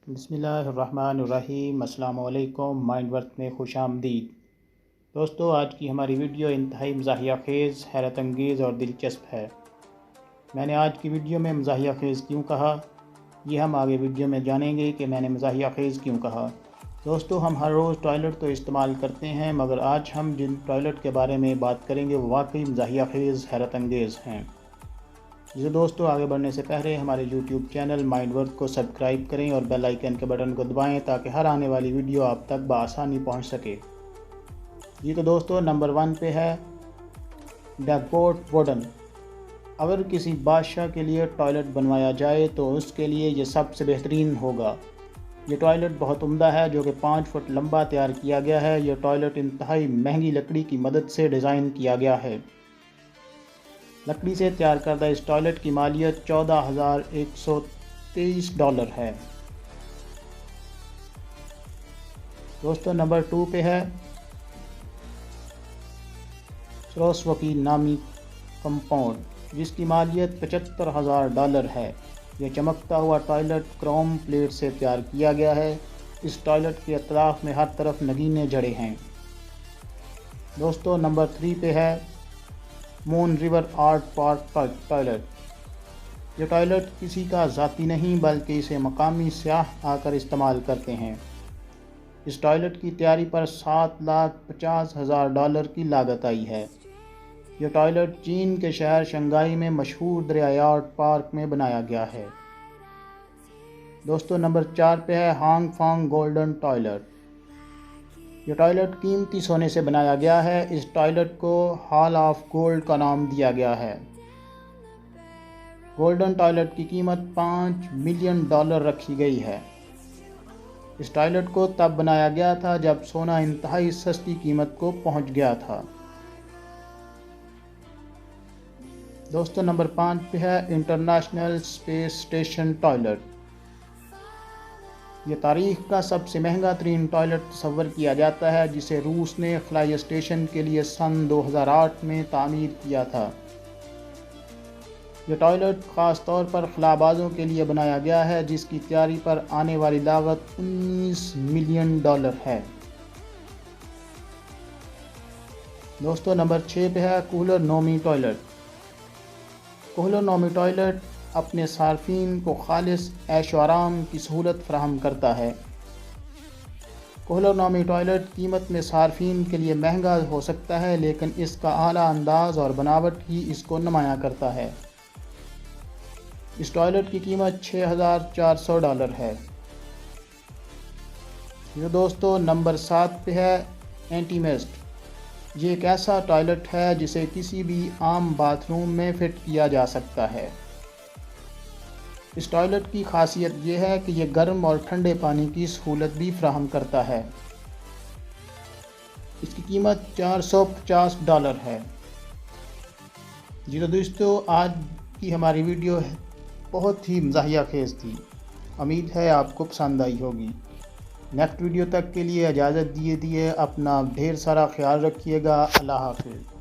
बिस्मिल्लाहिर्रहमानिर्रहीम। अस्सलाम वालेकुम। माइंड वर्क में खुश आमदीद। दोस्तों, आज की हमारी वीडियो इंतहाई मज़ाहिया खेज़, हैरत अंगेज़ और दिलचस्प है। मैंने आज की वीडियो में मज़ाहिया खेज़ क्यों कहा, ये हम आगे वीडियो में जानेंगे कि मैंने मज़ाहिया खेज़ क्यों कहा। दोस्तों, हम हर रोज़ टॉयलेट तो इस्तेमाल करते हैं, मगर आज हम जिन टॉयलेट के बारे में बात करेंगे वो वाकई मज़ाहिया खेज़, हैरत अंगेज़ हैं। जी दोस्तों, आगे बढ़ने से पहले हमारे YouTube चैनल माइंड वर्क को सब्सक्राइब करें और बेल आइकन के बटन को दबाएं ताकि हर आने वाली वीडियो आप तक बआसानी पहुंच सके। जी तो दोस्तों, नंबर 1 पे है डैगपोर्ट वुडन। अगर किसी बादशाह के लिए टॉयलेट बनवाया जाए तो उसके लिए ये सबसे बेहतरीन होगा। ये टॉयलेट बहुत उम्दा है, जो कि 5 फुट लंबा तैयार किया गया है। यह टॉयलेट इंतहाई महंगी लकड़ी की मदद से डिज़ाइन किया गया है। लकड़ी से तैयार करदा इस टॉयलेट की मालियत $14,123 है। दोस्तों, नंबर 2 पे है सरोस्वती नामी कंपाउंड, जिसकी मालियत $75,000 है। यह चमकता हुआ टॉयलेट क्रोम प्लेट से तैयार किया गया है। इस टॉयलेट के अतराफ में हर तरफ नगीने जड़े हैं। दोस्तों, नंबर 3 पे है moon river art park toilet. यह टॉयलेट किसी का ज़ाती नहीं, बल्कि इसे मकामी सयाह आकर इस्तेमाल करते हैं। इस टॉयलेट की तैयारी पर $7,50,000 की लागत आई है। यह टॉयलेट चीन के शहर शंघाई में मशहूर दरियाई आर्ट पार्क में बनाया गया है। दोस्तों, नंबर 4 पे है हांग फांग गोल्डन टॉयलेट। यह टॉयलेट कीमती सोने से बनाया गया है। इस टॉयलेट को हॉल ऑफ गोल्ड का नाम दिया गया है। गोल्डन टॉयलेट की कीमत $5 मिलियन रखी गई है। इस टॉयलेट को तब बनाया गया था जब सोना इंतहाई सस्ती कीमत को पहुंच गया था। दोस्तों, नंबर 5 पे है इंटरनेशनल स्पेस स्टेशन टॉयलेट। ये तारीख का सबसे महंगा तरीन टॉयलेट तस्वर किया जाता है, जिसे रूस ने खलाई स्टेशन के लिए सन 2008 में तामीर किया था। यह टॉयलेट ख़ास तौर पर खलाबाजों के लिए बनाया गया है, जिसकी तैयारी पर आने वाली लागत $19 मिलियन है। दोस्तों, नंबर 6 पे है cooler Nomi toilet. Cooler Nomi toilet अपने सार्फिन को खालिस ऐशो आराम की सहूलत फराहम करता है। कोहलोनॉमी टॉयलेट कीमत में सार्फिन के लिए महंगा हो सकता है, लेकिन इसका आला अंदाज और बनावट ही इसको नुमायां करता है। इस टॉयलेट की कीमत $6,400 है। ये दोस्तों, नंबर 7 पे है एंटीमेस्ट। ये एक ऐसा टॉयलेट है जिसे किसी भी आम बाथरूम में फिट किया जा सकता है। इस टॉयलेट की खासियत यह है कि यह गर्म और ठंडे पानी की सहूलत भी फराहम करता है। इसकी कीमत $450 है। जी तो दोस्तों, आज की हमारी वीडियो बहुत ही मज़ाहिया खेज़ थी। उम्मीद है आपको पसंद आई होगी। नेक्स्ट वीडियो तक के लिए इजाज़त दिए अपना ढेर सारा ख्याल रखिएगा। अल्लाह हाफ़िज़।